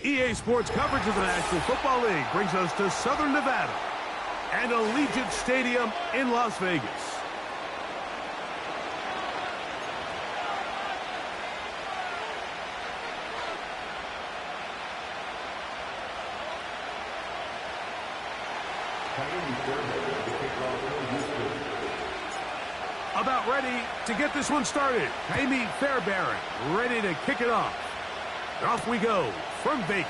EA Sports coverage of the National Football League brings us to Southern Nevada and Allegiant Stadium in Las Vegas. About ready to get this one started. Amy Fairbairn ready to kick it off. And off we go from Vegas.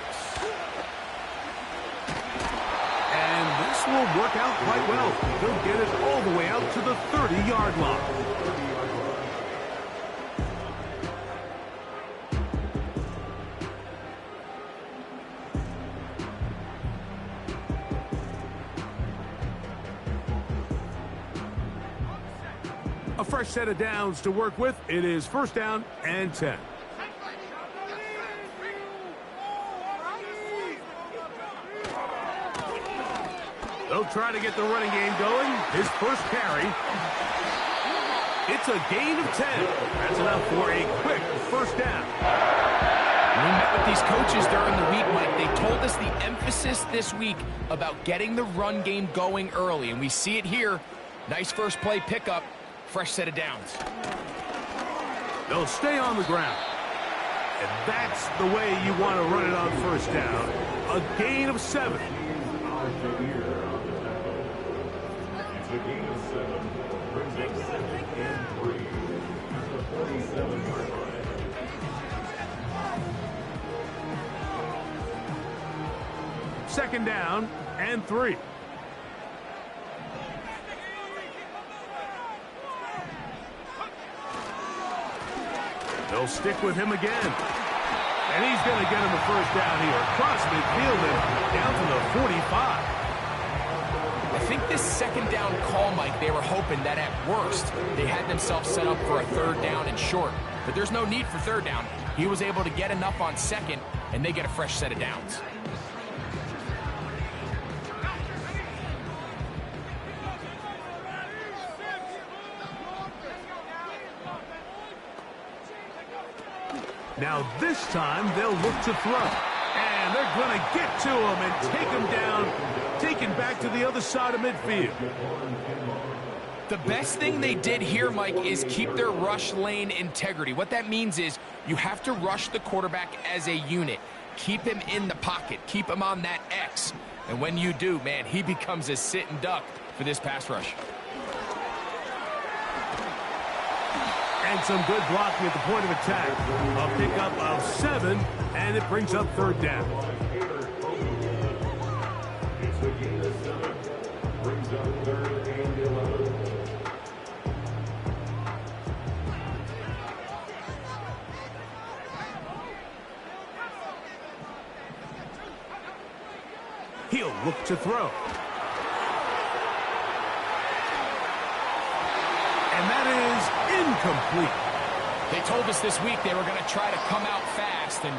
And this will work out quite well. He'll get it all the way out to the 30-yard line. A fresh set of downs to work with. It is first down and 10. They'll try to get the running game going. His first carry. It's a gain of 10. That's enough for a quick first down. We met with these coaches during the week, Mike. They told us the emphasis this week about getting the run game going early, and we see it here. Nice first play pickup. Fresh set of downs. They'll stay on the ground. And that's the way you want to run it on first down. A gain of 7. The gain of 7 brings up 2nd and 3. The 47-yard line. Second down and 3. They'll stick with him again. And he's going to get him the first down here. Across midfield and down to the 45. I think this second down call, Mike, they were hoping that at worst they had themselves set up for a third down and short. But there's no need for third down. He was able to get enough on second, and they get a fresh set of downs. Now this time they'll look to throw. And they're going to get to him and take him down, taken back to the other side of midfield. The best thing they did here, Mike, is keep their rush lane integrity. What that means is you have to rush the quarterback as a unit. Keep him in the pocket. Keep him on that X. And when you do, man, he becomes a sitting duck for this pass rush. And some good blocking at the point of attack. A pickup of 7, and it brings up third down. It's the gain of 7. Brings up 3rd and 11. He'll look to throw. And that is incomplete. They told us this week they were going to try to come out fast, and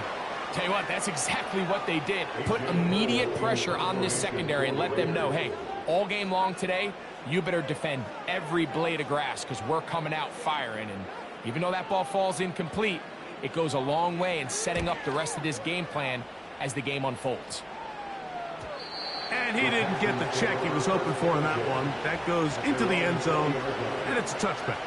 tell you what, that's exactly what they did. Put immediate pressure on this secondary and let them know, hey, all game long today, you better defend every blade of grass because we're coming out firing. And even though that ball falls incomplete, it goes a long way in setting up the rest of this game plan as the game unfolds. And he didn't get the check he was hoping for in that one. That goes into the end zone, and it's a touchback.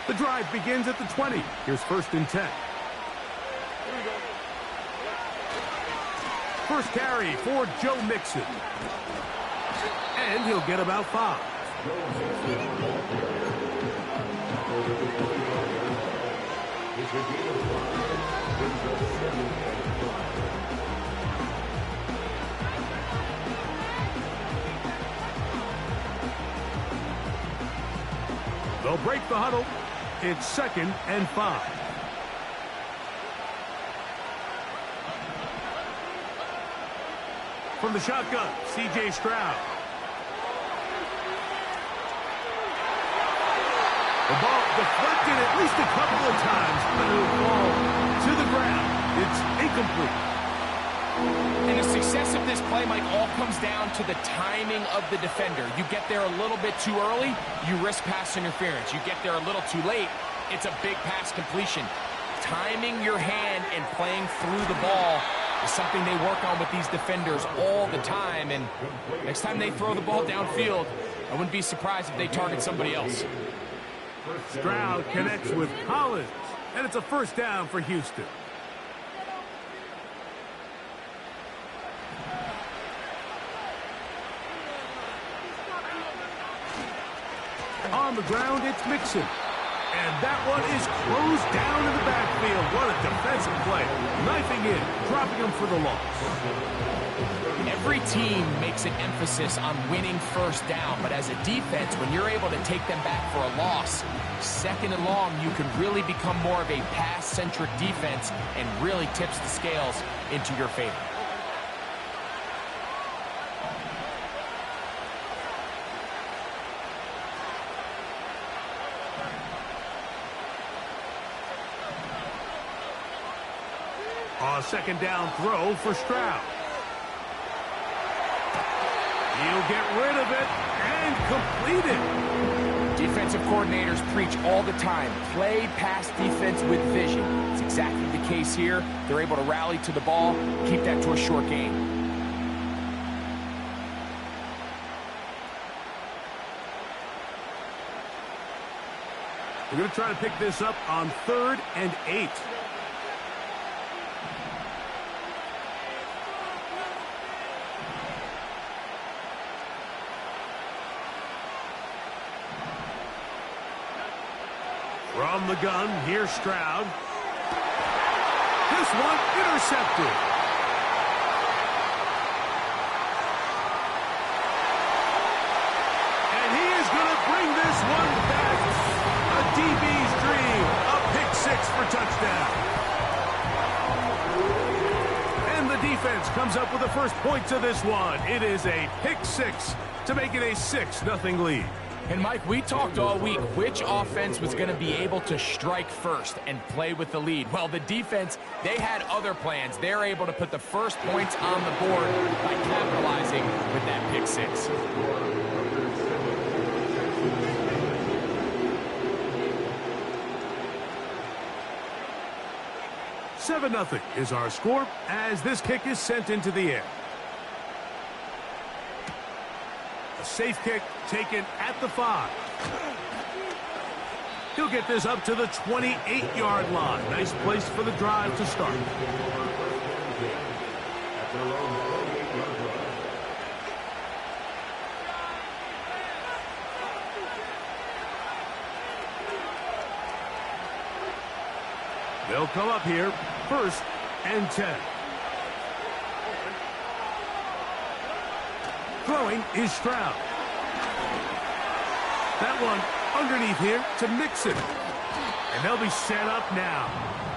The drive begins at the 20. Here's 1st and 10. First carry for Joe Mixon. And he'll get about 5. They'll break the huddle. It's 2nd and 5. From the shotgun, C.J. Stroud. The ball deflected at least a couple of times, but it'll fall to the ground. It's incomplete. And a success of this play, Mike, all comes down to the timing of the defender. You get there a little bit too early, you risk pass interference. You get there a little too late, it's a big pass completion. Timing your hand and playing through the ball is something they work on with these defenders all the time. And next time they throw the ball downfield, I wouldn't be surprised if they target somebody else. Stroud connects with Collins, and it's a first down for Houston. On the ground, it's Mixon. And that one is closed down in the backfield. What a defensive play. Knifing in, dropping him for the loss. Every team makes an emphasis on winning first down, but as a defense, when you're able to take them back for a loss, second and long, you can really become more of a pass-centric defense and really tips the scales into your favor. A second down throw for Stroud. He'll get rid of it and complete it. Defensive coordinators preach all the time, play pass defense with vision. It's exactly the case here. They're able to rally to the ball, keep that to a short gain. We're going to try to pick this up on 3rd and 8. From the gun, here's Stroud. This one intercepted. And he is going to bring this one back. A DB's dream. A pick 6 for touchdown. And the defense comes up with the first points of this one. It is a pick 6 to make it a 6-0 lead. And, Mike, we talked all week which offense was going to be able to strike first and play with the lead. Well, the defense, they had other plans. They're able to put the first points on the board by capitalizing with that pick 6. 7-0 is our score as this kick is sent into the air. A safe kick taken at the 5. He'll get this up to the 28-yard line. Nice place for the drive to start. They'll come up here, 1st and 10. Throwing is Stroud. That one underneath here to Mixon. And they'll be set up now.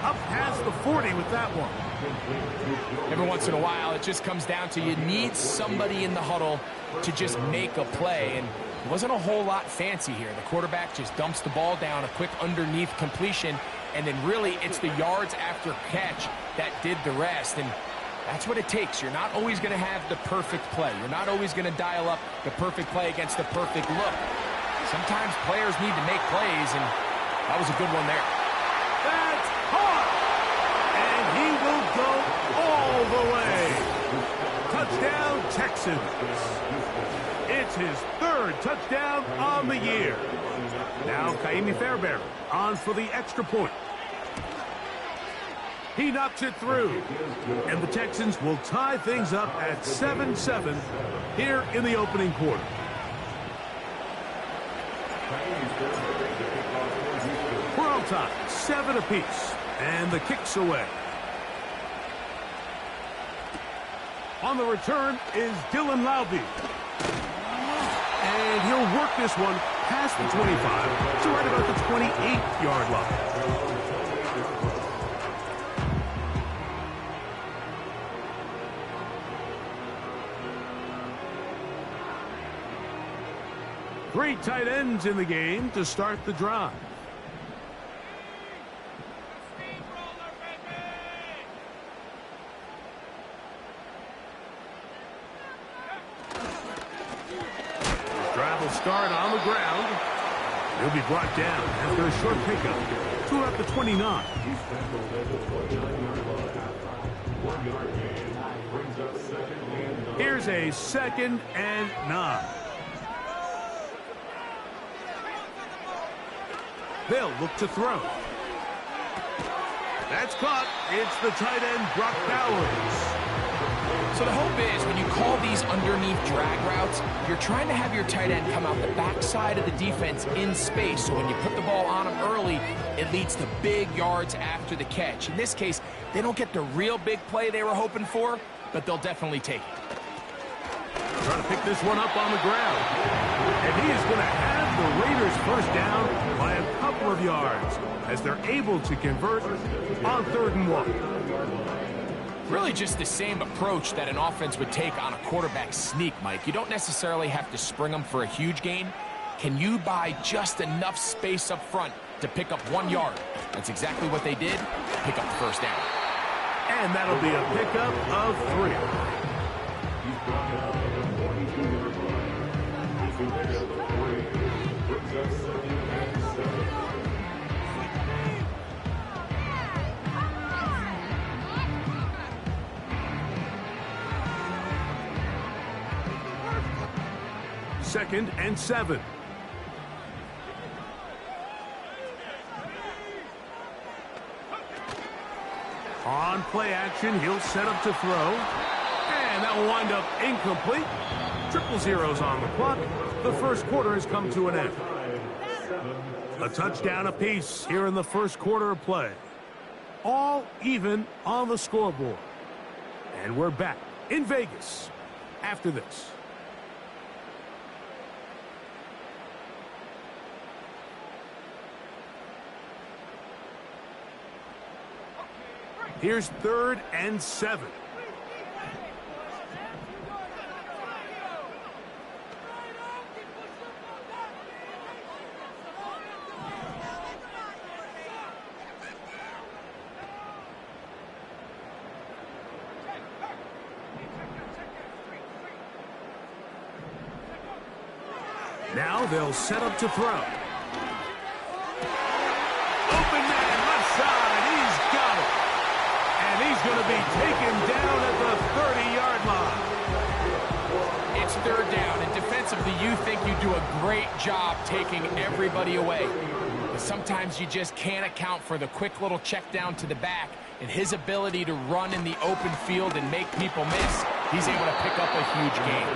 Up past the 40 with that one. Every once in a while, it just comes down to you need somebody in the huddle to just make a play. And it wasn't a whole lot fancy here. The quarterback just dumps the ball down, a quick underneath completion, and then really it's the yards after catch that did the rest. And that's what it takes. You're not always going to have the perfect play. You're not always going to dial up the perfect play against the perfect look. Sometimes players need to make plays, and that was a good one there. That's caught! And he will go all the way. Touchdown, Texans. It's his 3rd touchdown on the year. Now Kaimi Fairbairn on for the extra point. He knocks it through. And the Texans will tie things up at 7-7 here in the opening quarter. We're on top, 7 apiece. And the kick's away. On the return is Dylan Laube. And he'll work this one past the 25 to right about the 28-yard line. Three tight ends in the game to start the drive. will start on the ground. He'll be brought down after a short pickup to about the 29. Here's a 2nd and 9. They'll look to throw. That's caught. It's the tight end, Brock Bowers. So the hope is when you call these underneath drag routes, you're trying to have your tight end come out the backside of the defense in space. So when you put the ball on him early, it leads to big yards after the catch. In this case, they don't get the real big play they were hoping for, but they'll definitely take it. Trying to pick this one up on the ground. And he is going to have the Raiders first down by a couple of yards as they're able to convert on 3rd and 1. Really just the same approach that an offense would take on a quarterback sneak, Mike. You don't necessarily have to spring them for a huge gain. Can you buy just enough space up front to pick up 1 yard? That's exactly what they did. Pick up the first down. And that'll be a pickup of 3. Second and 7. On play action, he'll set up to throw. And that will wind up incomplete. 0-0 on the clock. The first quarter has come to an end. A touchdown apiece here in the first quarter of play. All even on the scoreboard. And we're back in Vegas after this. Here's 3rd and 7. Now they'll set up to throw. Open man, left side. He's got it. And he's going to be taken down at the 30-yard line. It's 3rd down, and defensively, you think you do a great job taking everybody away. But sometimes you just can't account for the quick little check down to the back and his ability to run in the open field and make people miss. He's able to pick up a huge gain.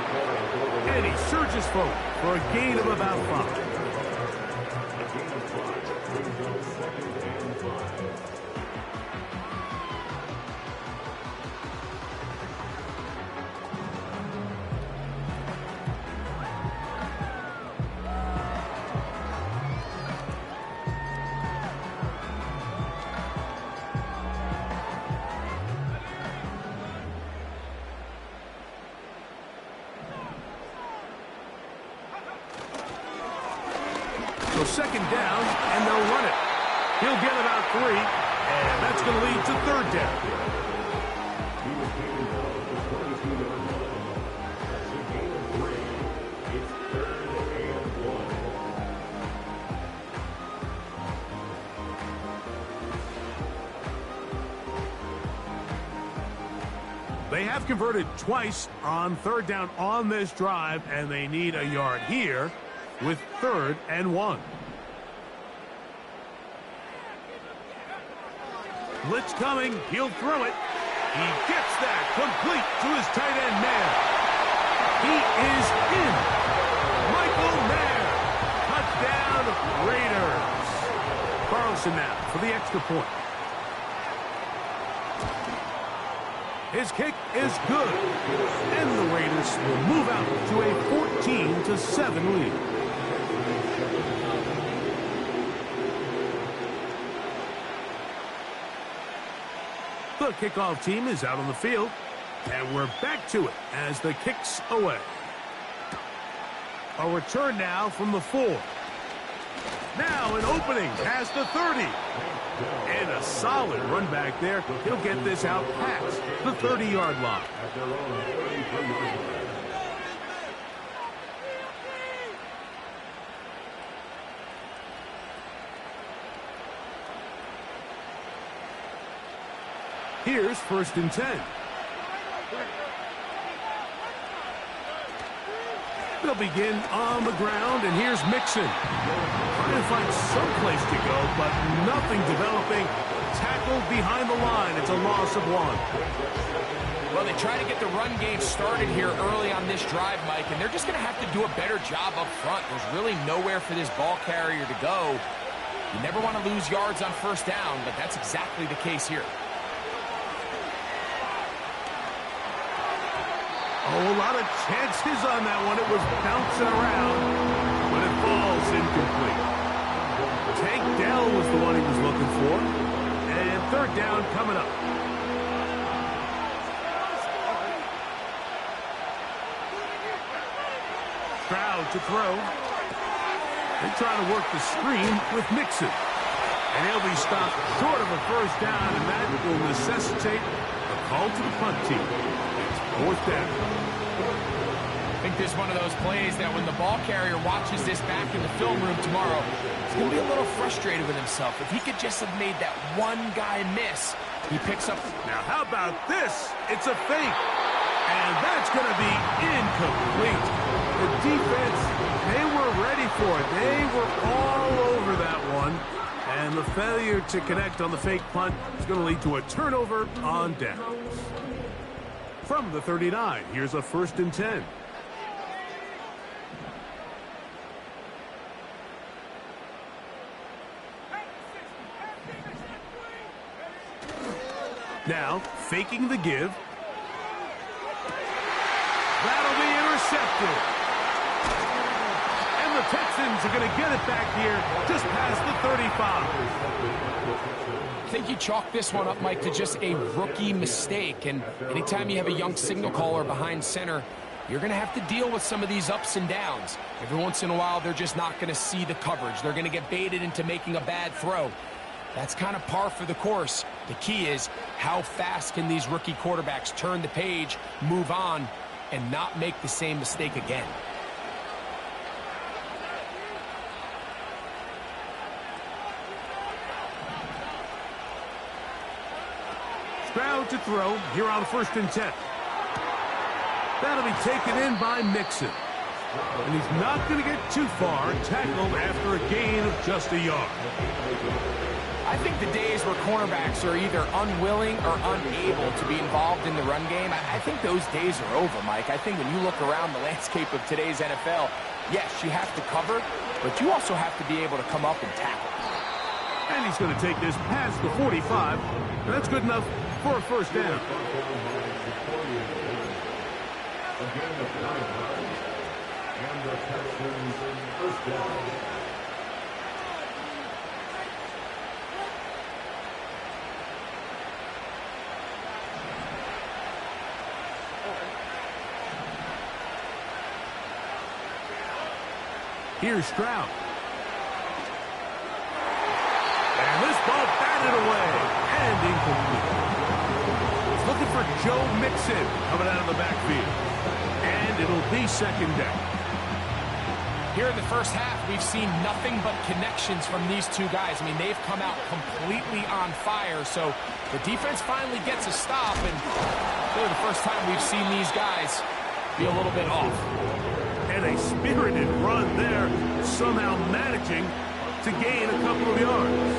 And he surges forward for a gain of about 5. So 2nd down, and they'll run it. He'll get about 3, and that's going to lead to 3rd down. They have converted twice on 3rd down on this drive, and they need a yard here with 3rd and 1. Blitz coming. He'll throw it. He gets that complete to his tight end, Mayer. He is in. Michael Mayer. Touchdown, Raiders. Carlson now for the extra point. His kick is good. And the Raiders will move out to a 14-7 lead. The kickoff team is out on the field, and we're back to it as the kick's away. A return now from the 4. Now an opening past the 30. And a solid run back there. He'll get this out past the 30-yard line. Here's 1st and 10. They'll begin on the ground, and here's Mixon. Trying to find some place to go, but nothing developing. Tackled behind the line. It's a loss of 1. Well, they try to get the run game started here early on this drive, Mike, and they're just going to have to do a better job up front. There's really nowhere for this ball carrier to go. You never want to lose yards on 1st down, but that's exactly the case here. Oh, a lot of chances on that one. It was bouncing around, but it falls incomplete. Tank Dell was the one he was looking for. And 3rd down coming up. Stroud to throw. They're trying to work the screen with Mixon. And he'll be stopped short of a 1st down, and that will necessitate a call to the punt team. 4th down. I think this is one of those plays that when the ball carrier watches this back in the film room tomorrow, he's going to be a little frustrated with himself. If he could just have made that one guy miss, he picks up. Now, how about this? It's a fake. And that's going to be incomplete. The defense, they were ready for it. They were all over that one. And the failure to connect on the fake punt is going to lead to a turnover on downs. From the 39, here's a 1st and 10. Now, faking the give. That'll be intercepted. And the Texans are going to get it back here just past the 35. I think you chalk this one up, Mike, to just a rookie mistake. And anytime you have a young signal caller behind center, you're going to have to deal with some of these ups and downs. Every once in a while, they're just not going to see the coverage. They're going to get baited into making a bad throw. That's kind of par for the course. The key is how fast can these rookie quarterbacks turn the page, move on, and not make the same mistake again. Stroud to throw here on 1st and 10. That'll be taken in by Mixon. And he's not going to get too far, tackled after a gain of just a yard. I think the days where cornerbacks are either unwilling or unable to be involved in the run game, I think those days are over, Mike. I think when you look around the landscape of today's NFL, yes, you have to cover, but you also have to be able to come up and tackle. And he's going to take this past the 45. And that's good enough for a 1st down. And the Texans in 1st down. Here's Stroud. And this ball batted away and incomplete. He's looking for Joe Mixon coming out of the backfield. And it'll be 2nd down. Here in the 1st half, we've seen nothing but connections from these two guys. I mean, they've come out completely on fire, so the defense finally gets a stop, and really the first time we've seen these guys be a little bit off. And a spirited run there, somehow managing to gain a couple of yards.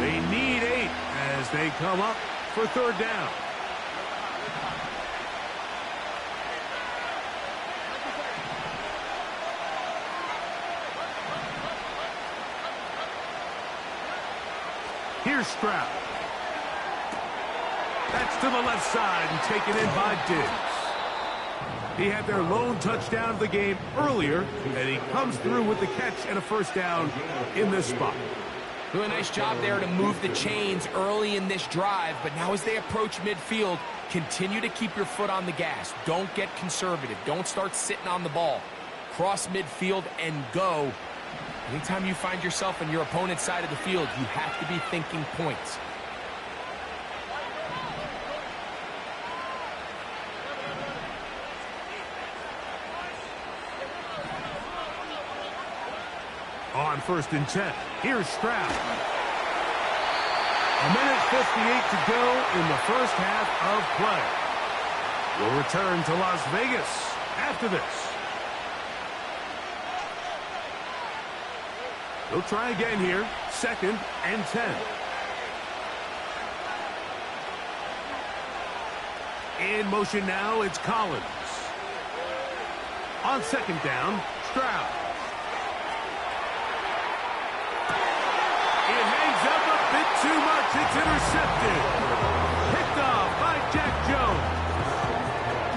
They need 8 as they come up for 3rd down. Here's Stroud. That's to the left side and taken in by Diggs. He had their lone touchdown of the game earlier, and he comes through with the catch and a 1st down in this spot. Really nice job there to move the chains early in this drive, but now as they approach midfield, continue to keep your foot on the gas. Don't get conservative. Don't start sitting on the ball. Cross midfield and go. Anytime you find yourself on your opponent's side of the field, you have to be thinking points. On 1st and 10, here's Stroud. A minute 58 to go in the first half of play. We'll return to Las Vegas after this. They'll try again here. 2nd and 10. In motion now, it's Collins. On 2nd down, Stroud. It hangs up a bit too much. It's intercepted. Picked off by Jack Jones.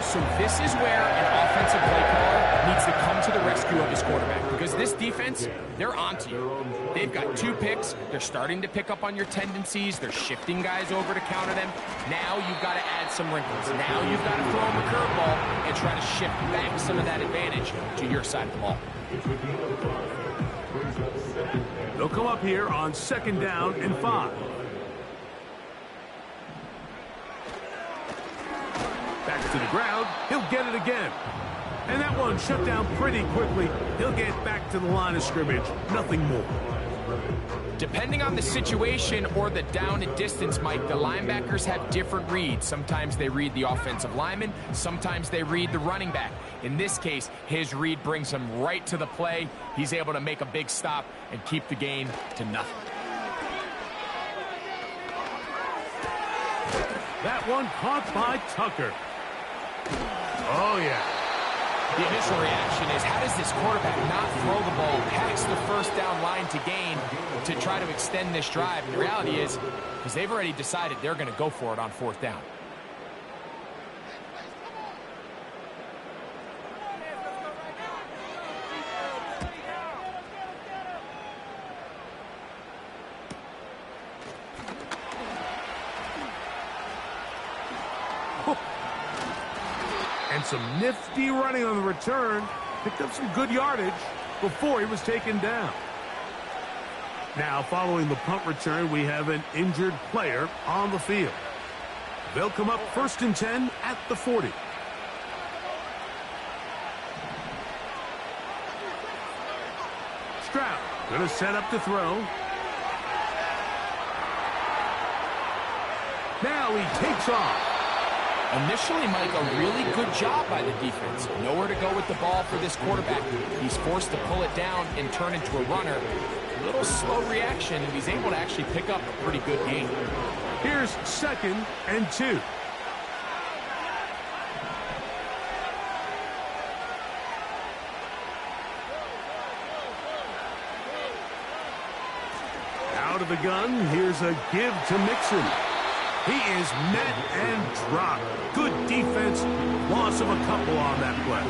So this is where an offensive play caller needs to come to the rescue of his quarterback, because this defense, they're onto you. They've got 2 picks. They're starting to pick up on your tendencies. They're shifting guys over to counter them. Now you've got to add some wrinkles. Now you've got to throw them a curveball and try to shift back some of that advantage to your side of the ball. They'll come up here on 2nd down and 5. Back to the ground. He'll get it again. And that one shut down pretty quickly. He'll get back to the line of scrimmage. Nothing more. Depending on the situation or the down and distance, Mike, the linebackers have different reads. Sometimes they read the offensive lineman. Sometimes they read the running back. In this case, his read brings him right to the play. He's able to make a big stop and keep the gain to nothing. That one caught by Tucker. Oh, yeah. The initial reaction is, how does this quarterback not throw the ball past the first down line to gain to try to extend this drive? And the reality is, because they've already decided they're going to go for it on 4th down. And some nifty running on the return. Picked up some good yardage before he was taken down. Now, following the punt return, we have an injured player on the field. They'll come up 1st and 10 at the 40. Stroud going to set up to throw. Now he takes off. Initially, Mike, a really good job by the defense. Nowhere to go with the ball for this quarterback. He's forced to pull it down and turn into a runner. A little slow reaction, and he's able to actually pick up a pretty good gain. Here's 2nd and 2. Out of the gun, here's a give to Mixon. He is met and dropped. Good defense. Loss of a couple on that play.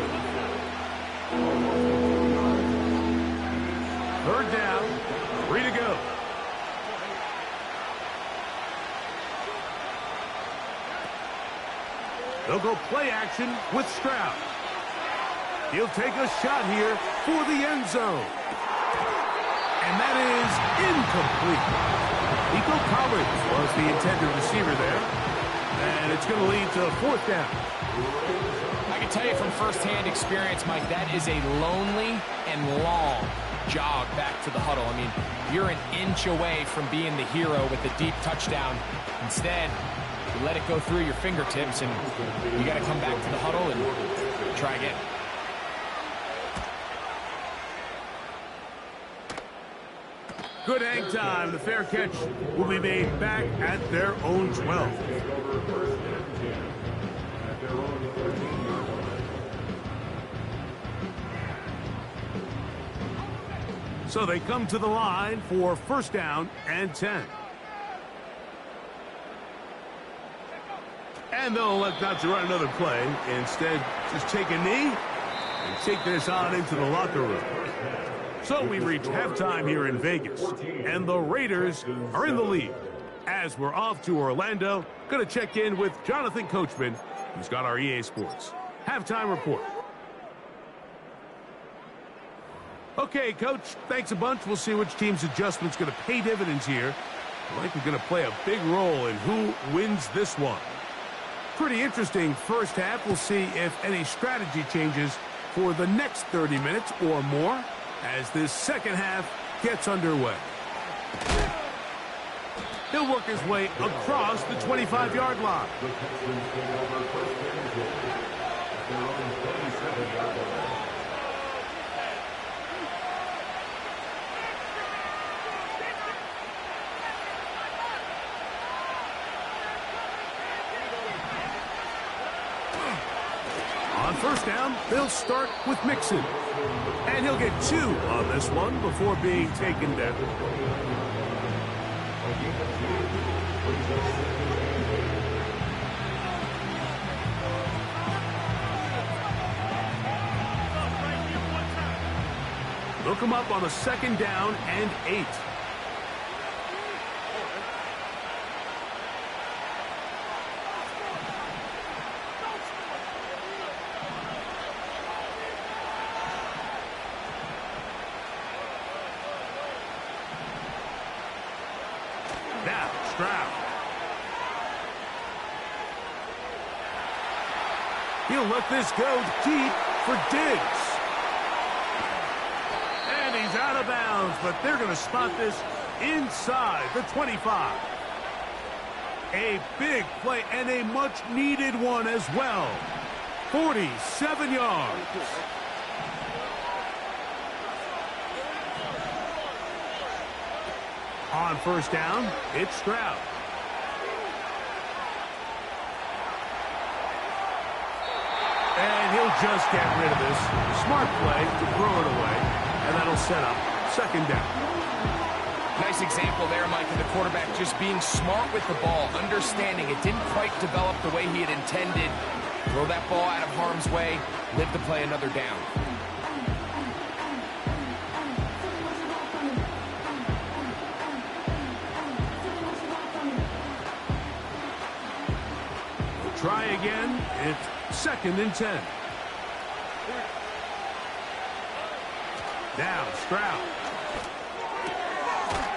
3rd down. 3 to go. They'll go play action with Stroud. He'll take a shot here for the end zone. And that is incomplete. Eagle coverage was the intended receiver there. And it's going to lead to 4th down. I can tell you from firsthand experience, Mike, that is a lonely and long jog back to the huddle. I mean, you're an inch away from being the hero with the deep touchdown. Instead, you let it go through your fingertips, and you got to come back to the huddle and try again. Good hang time. The fair catch will be made back at their own 12. So they come to the line for 1st down and 10. And they'll elect not to run another play. Instead, just take a knee and take this on into the locker room. So we reach halftime here in Vegas, and the Raiders are in the lead. As we're off to Orlando, going to check in with Jonathan Coachman, who's got our EA Sports halftime report. Okay, Coach, thanks a bunch. We'll see which team's adjustment's going to pay dividends here. Likely going to play a big role in who wins this one. Pretty interesting first half. We'll see if any strategy changes for the next 30 minutes or more as this second half gets underway. He'll work his way across the 25-yard line. The Texans take over first and goal. Their own 37-yard line. On first down, they'll start with Mixon. And he'll get 2 on this one before being taken down. Look him up on a second down and 8. Now, Stroud. He'll let this go deep for Diggs. And he's out of bounds, but they're going to spot this inside the 25. A big play and a much-needed one as well. 47 yards. On first down, it's Stroud. And he'll just get rid of this. Smart play to throw it away, and that'll set up second down. Nice example there, Mike, of the quarterback just being smart with the ball, understanding it didn't quite develop the way he had intended. Throw that ball out of harm's way, live to play another down. Try again. It's second and 10. Now Stroud.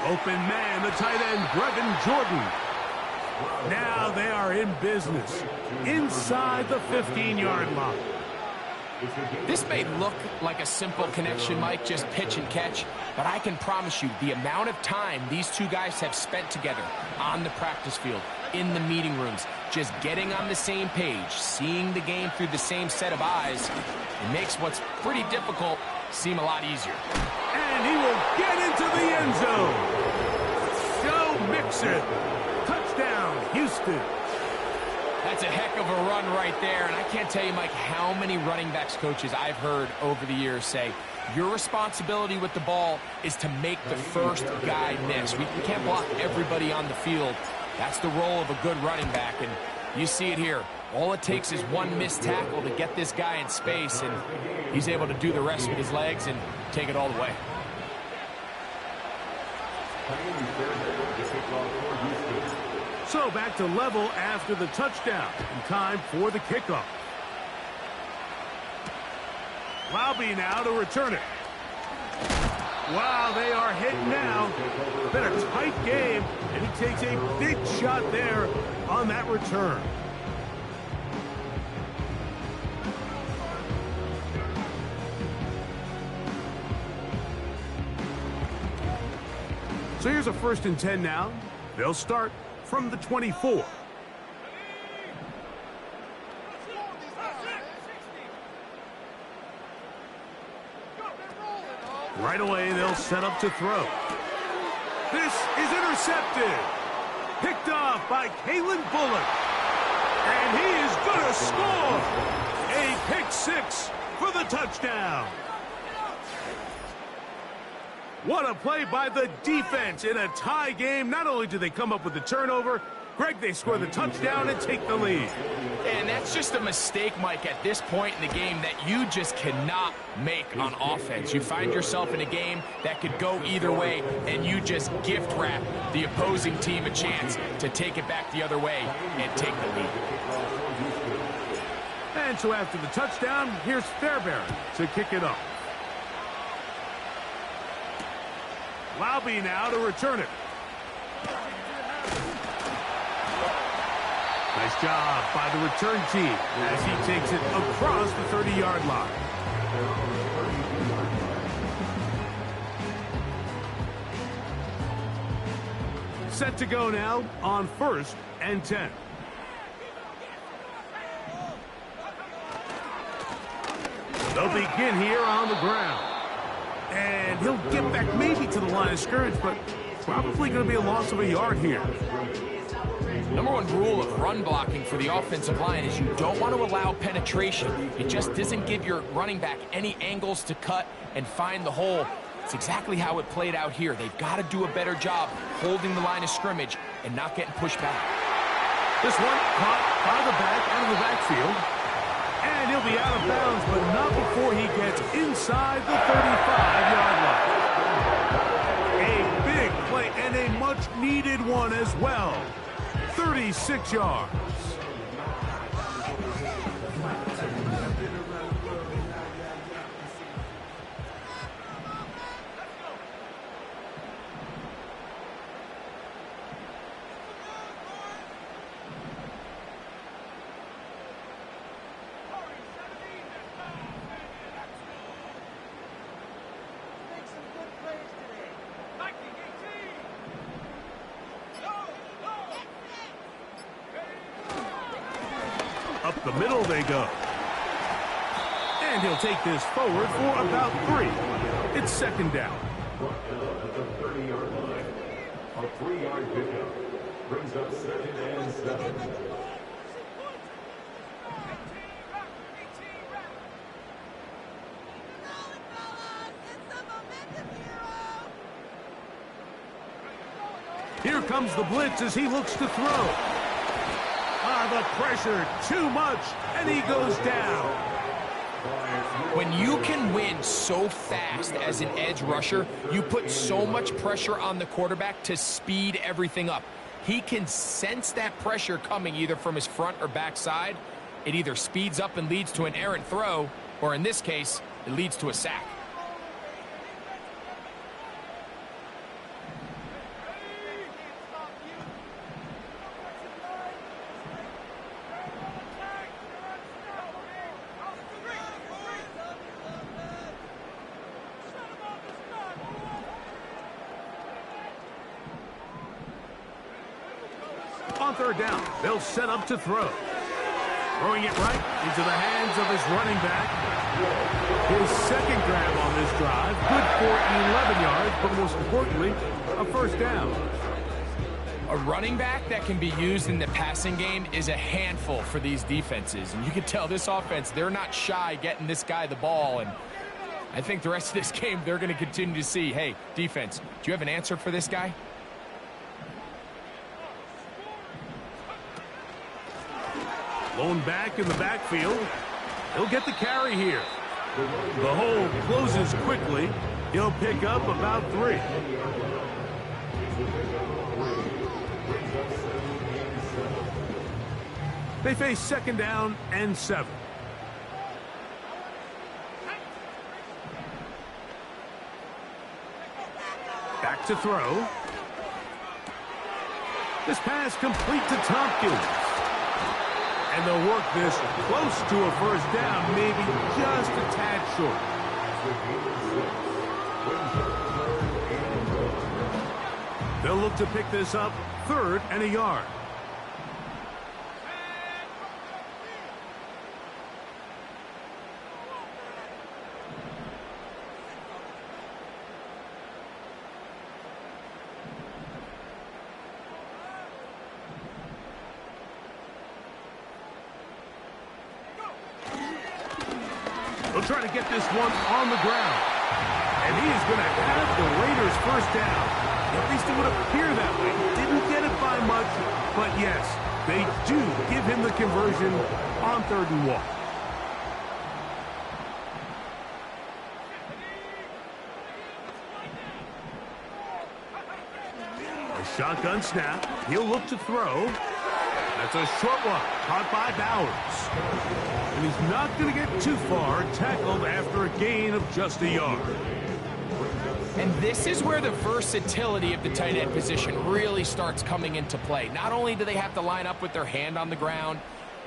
Open man, the tight end, Brevin Jordan. Now they are in business inside the 15-yard line. This may look like a simple connection, Mike, just pitch and catch, but I can promise you the amount of time these two guys have spent together on the practice field, in the meeting rooms, just getting on the same page, seeing the game through the same set of eyes, it makes what's pretty difficult seem a lot easier. And he will get into the end zone. Joe Mixon. Touchdown, Houston. That's a heck of a run right there, and I can't tell you, Mike, how many running backs coaches I've heard over the years say, your responsibility with the ball is to make the first guy miss. We can't block everybody on the field. That's the role of a good running back, and you see it here. All it takes is one missed tackle to get this guy in space, and he's able to do the rest with his legs and take it all the way. So back to level after the touchdown, and time for the kickoff. Lobby now to return it. Wow, they are hit now. Been a tight game, and he takes a big shot there on that return. So here's a 1st and 10 now. They'll start from the 24. Right away, they'll set up to throw. This is intercepted. Picked off by Kalen Bullock. And he is going to score. A pick 6 for the touchdown. What a play by the defense in a tie game. Not only do they come up with the turnover, Greg, they score the touchdown and take the lead. And that's just a mistake, Mike, at this point in the game that you just cannot make on offense. You find yourself in a game that could go either way, and you just gift wrap the opposing team a chance to take it back the other way and take the lead. And so after the touchdown, here's Fairbairn to kick it off. Lobby now to return it. Nice job by the return team as he takes it across the 30-yard line. Set to go now on 1st and 10. They'll begin here on the ground. And he'll get back maybe to the line of scrimmage, but probably going to be a loss of a yard here. Number one rule of run blocking for the offensive line is you don't want to allow penetration. It just doesn't give your running back any angles to cut and find the hole. It's exactly how it played out here. They've got to do a better job holding the line of scrimmage and not getting pushed back. This one caught by the back out of the backfield. And he'll be out of bounds, but not before he gets inside the 35-yard line. A big play and a much-needed one as well. 36 yards. Up the middle they go. And he'll take this forward for about 3. It's 2nd down. At the 30-yard line. A 3-yard pickup brings up 2nd and 7. Here comes the blitz as he looks to throw. The pressure, too much, and he goes down. When you can win so fast as an edge rusher, you put so much pressure on the quarterback to speed everything up. He can sense that pressure coming either from his front or back side. It either speeds up and leads to an errant throw, or in this case, it leads to a sack. On 3rd down, they'll set up to throw. Throwing it right into the hands of his running back. His 2nd grab on this drive. Good for 11 yards, but most importantly, a 1st down. A running back that can be used in the passing game is a handful for these defenses. And you can tell this offense, they're not shy getting this guy the ball. And I think the rest of this game, they're going to continue to see, hey, defense, do you have an answer for this guy? Blown back in the backfield. He'll get the carry here. The hole closes quickly. He'll pick up about 3. They face 2nd down and 7. Back to throw. This pass complete to Tompkins. And they'll work this close to a 1st down, maybe just a tad short. They'll look to pick this up 3rd and a yard. They'll try to get this one on the ground. And he is going to have the Raiders 1st down. At least it would appear that way. Didn't get it by much, but yes, they do give him the conversion on 3rd and 1. A shotgun snap. He'll look to throw. That's a short one, caught by Bowers. And he's not going to get too far, tackled after a gain of just a yard. And this is where the versatility of the tight end position really starts coming into play. Not only do they have to line up with their hand on the ground,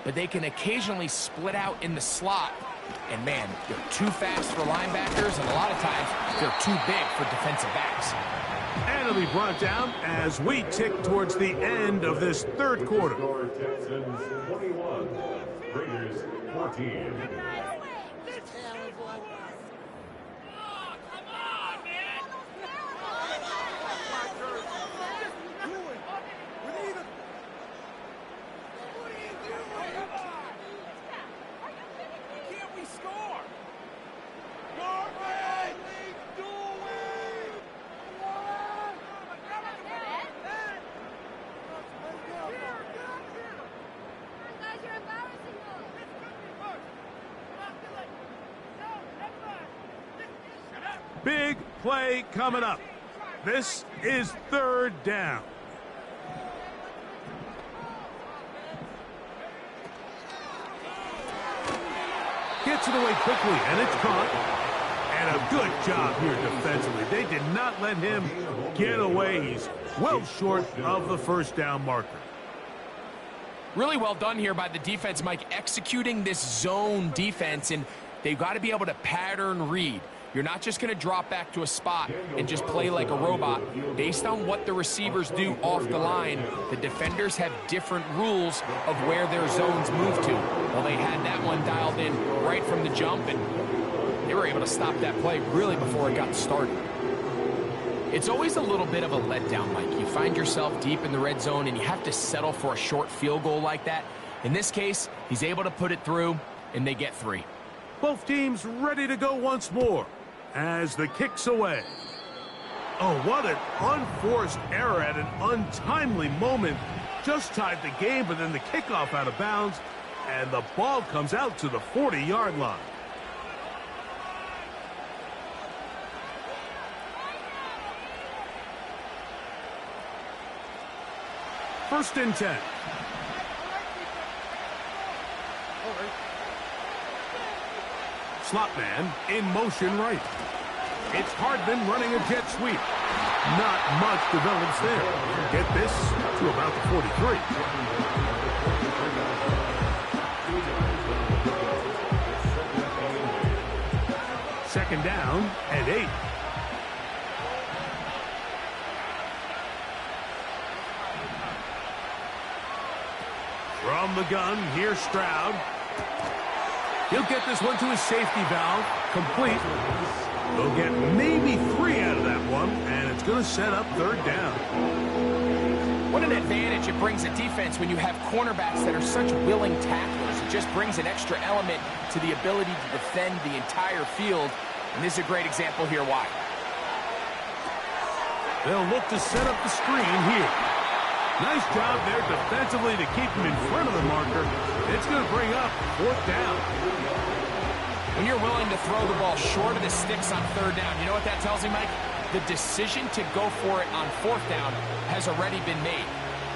but they can occasionally split out in the slot. And man, they're too fast for linebackers, and a lot of times they're too big for defensive backs. And it'll be brought down as we tick towards the end of this third quarter. Texans 21, Raiders 14. Big play coming up. This is third down. Gets it away quickly, and it's caught. And a good job here defensively. They did not let him get away. He's well short of the first down marker. Really well done here by the defense, Mike, executing this zone defense, and they've got to be able to pattern read. You're not just going to drop back to a spot and just play like a robot. Based on what the receivers do off the line, the defenders have different rules of where their zones move to. Well, they had that one dialed in right from the jump, and they were able to stop that play really before it got started. It's always a little bit of a letdown, Mike. You find yourself deep in the red zone, and you have to settle for a short field goal like that. In this case, he's able to put it through, and they get 3. Both teams ready to go once more as the kick's away. Oh, what an unforced error at an untimely moment. Just tied the game, but then the kickoff out of bounds, and the ball comes out to the 40-yard line. First and 10. Slot man in motion right. It's Hardman running a jet sweep. Not much develops there. Get this to about the 43. Second down and 8. From the gun, here's Stroud. He'll get this one to his safety valve. Complete. They'll get maybe 3 out of that one, and it's going to set up third down. What an advantage it brings a defense when you have cornerbacks that are such willing tacklers. It just brings an extra element to the ability to defend the entire field, and this is a great example here why. They'll look to set up the screen here. Nice job there defensively to keep him in front of the marker. It's going to bring up fourth down. When you're willing to throw the ball short of the sticks on third down, you know what that tells me, Mike? The decision to go for it on fourth down has already been made.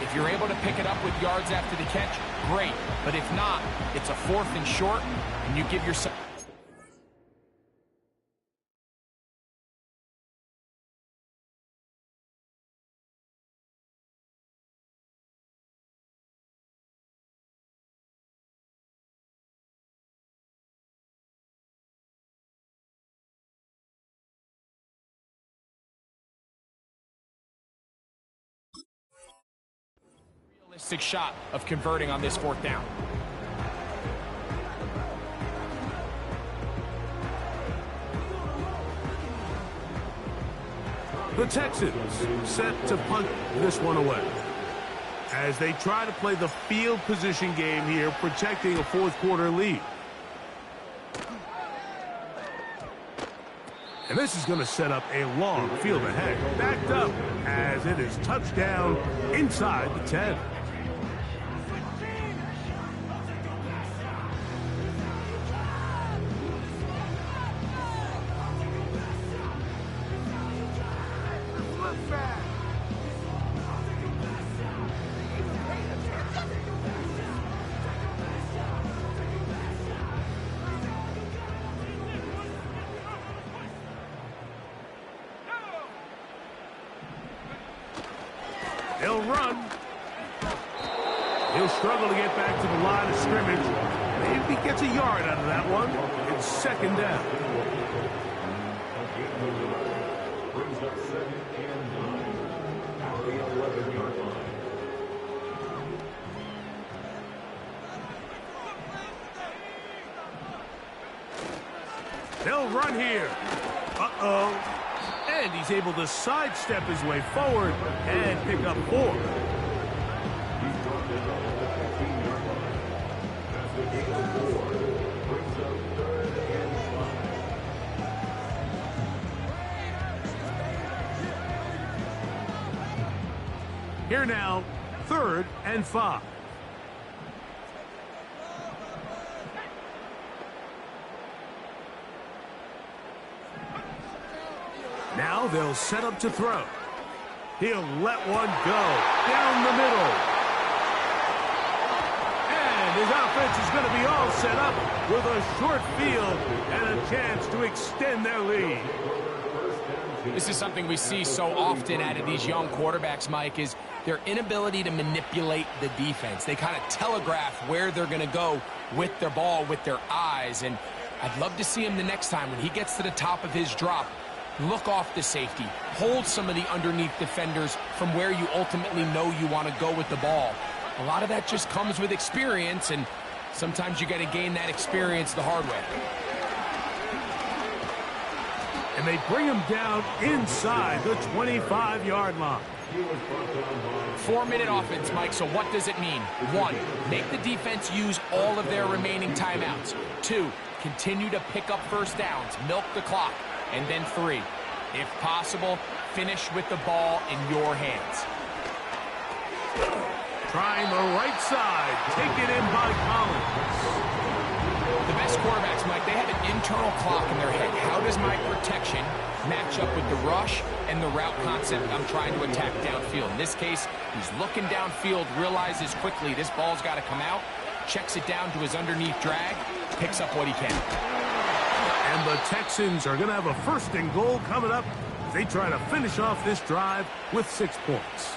If you're able to pick it up with yards after the catch, great. But if not, it's a 4th and short, and you give yourself... realistic shot of converting on this 4th down. The Texans set to punt this one away as they try to play the field position game here, protecting a 4th quarter lead. And this is going to set up a long field ahead. Backed up as it is touchdown inside the 10. He'll run. He'll struggle to get back to the line of scrimmage. Maybe he gets a yard out of that one. It's second down. brings up 2nd and 9 at the 11-yard line. They'll run here. Uh-oh. And he's able to sidestep his way forward and pick up 4. He's brought down at the 15-yard line. That's the gain of 4. Brings up 3rd and 5. Here now, 3rd and 5. Now they'll set up to throw. He'll let one go down the middle. And his offense is going to be all set up with a short field and a chance to extend their lead. This is something we see so often out of these young quarterbacks, Mike, is their inability to manipulate the defense. They kind of telegraph where they're going to go with their ball, with their eyes. And I'd love to see him the next time when he gets to the top of his drop. Look off the safety. Hold some of the underneath defenders from where you ultimately know you want to go with the ball. A lot of that just comes with experience, and sometimes you got to gain that experience the hard way. And they bring him down inside the 25-yard line. 4-minute offense, Mike, so what does it mean? 1, make the defense use all of their remaining timeouts. 2, continue to pick up first downs, milk the clock. And then 3, if possible, finish with the ball in your hands. Trying the right side, taken in by Collins. The best quarterbacks, Mike, they have an internal clock in their head. How does my protection match up with the rush and the route concept I'm trying to attack downfield? In this case, he's looking downfield, realizes quickly this ball's got to come out, checks it down to his underneath drag, picks up what he can. And the Texans are going to have a 1st and goal coming up as they try to finish off this drive with 6 points.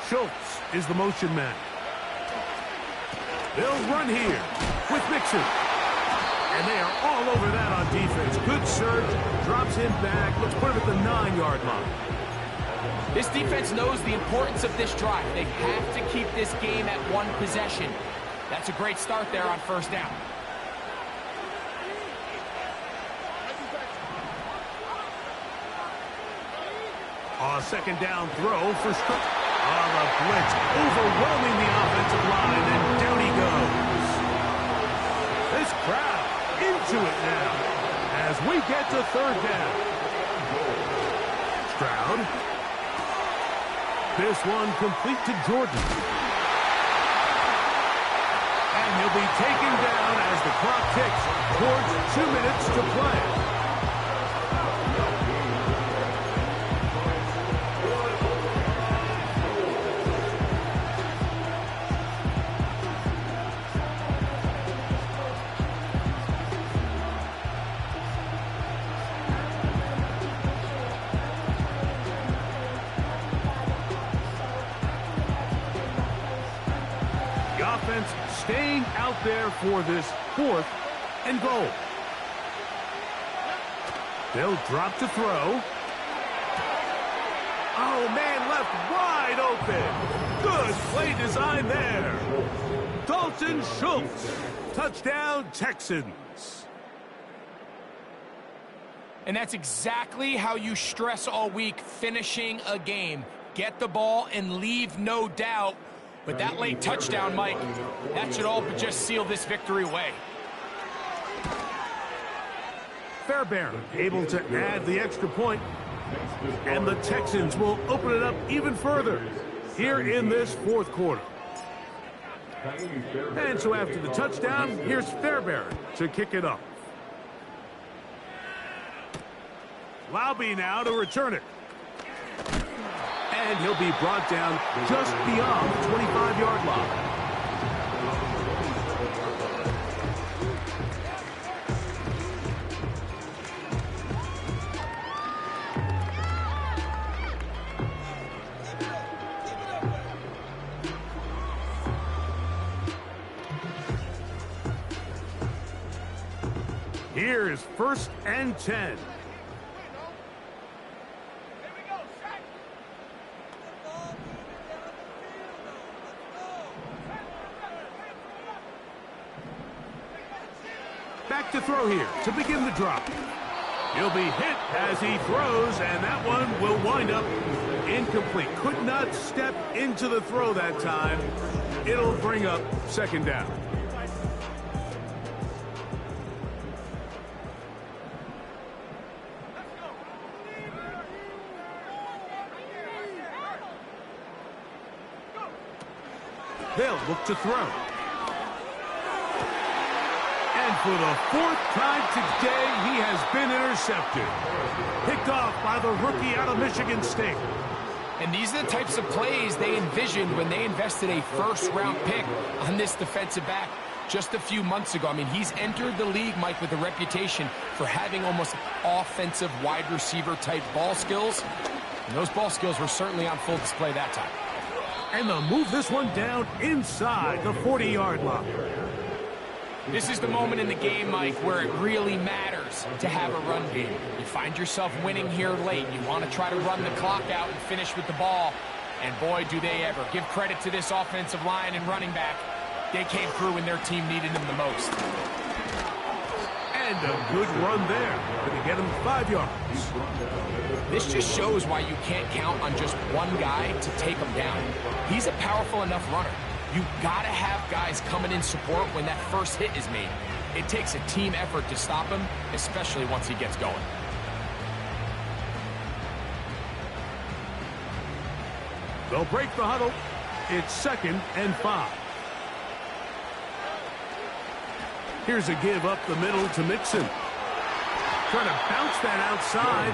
Schultz is the motion man. They'll run here with Mixon. And they are all over that on defense. Good surge, drops him back. Let's put him at the 9-yard line. This defense knows the importance of this drive. They have to keep this game at 1 possession. That's a great start there on 1st down. A 2nd down throw for Struck. On the blitz, overwhelming the offensive line, and down he goes. This crowd into it now as we get to 3rd down. Stroud. This one complete to Jordan. And he'll be taken down as the clock ticks towards 2 minutes to play. Staying out there for this 4th and goal. They'll drop to throw. Oh, man, left wide open. Good play design there. Dalton Schultz. Touchdown, Texans. And that's exactly how you stress all week, finishing a game. Get the ball and leave no doubt. But that late touchdown, Mike, that should all but just seal this victory away. Fairbairn able to add the extra point, and the Texans will open it up even further here in this 4th quarter. And so after the touchdown, here's Fairbairn to kick it up. Laube now to return it. And he'll be brought down just beyond the 25-yard line. Here's 1st and 10. Back to throw here to begin the drop. He'll be hit as he throws, and that one will wind up incomplete. Could not step into the throw that time. It'll bring up 2nd down. They'll look to throw. And for the 4th time today, he has been intercepted. Picked off by the rookie out of Michigan State. And these are the types of plays they envisioned when they invested a 1st-round pick on this defensive back just a few months ago. I mean, he's entered the league, Mike, with a reputation for having almost offensive wide receiver type ball skills. And those ball skills were certainly on full display that time. And they'll move this one down inside the 40-yard line. This is the moment in the game, Mike, where it really matters to have a run game. You find yourself winning here late. You want to try to run the clock out and finish with the ball. And boy, do they ever. Give credit to this offensive line and running back. They came through when their team needed them the most. And a good run there. Going to get him 5 yards. This just shows why you can't count on just one guy to take him down. He's a powerful enough runner. You got to have guys coming in support when that first hit is made. It takes a team effort to stop him, especially once he gets going. They'll break the huddle. It's 2nd and 5. Here's a give up the middle to Mixon. Trying to bounce that outside.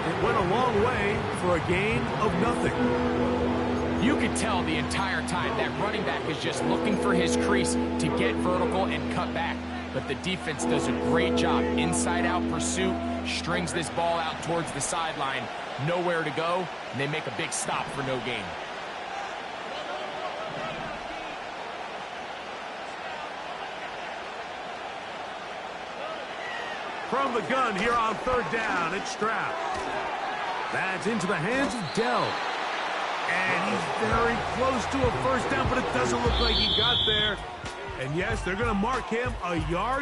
It went a long way for a gain of nothing. You could tell the entire time that running back is just looking for his crease to get vertical and cut back. But the defense does a great job. Inside-out pursuit, strings this ball out towards the sideline. Nowhere to go, and they make a big stop for no gain. From the gun here on 3rd down, it's Stroud. That's into the hands of Dell. And he's very close to a 1st down, but it doesn't look like he got there. And yes, they're going to mark him a yard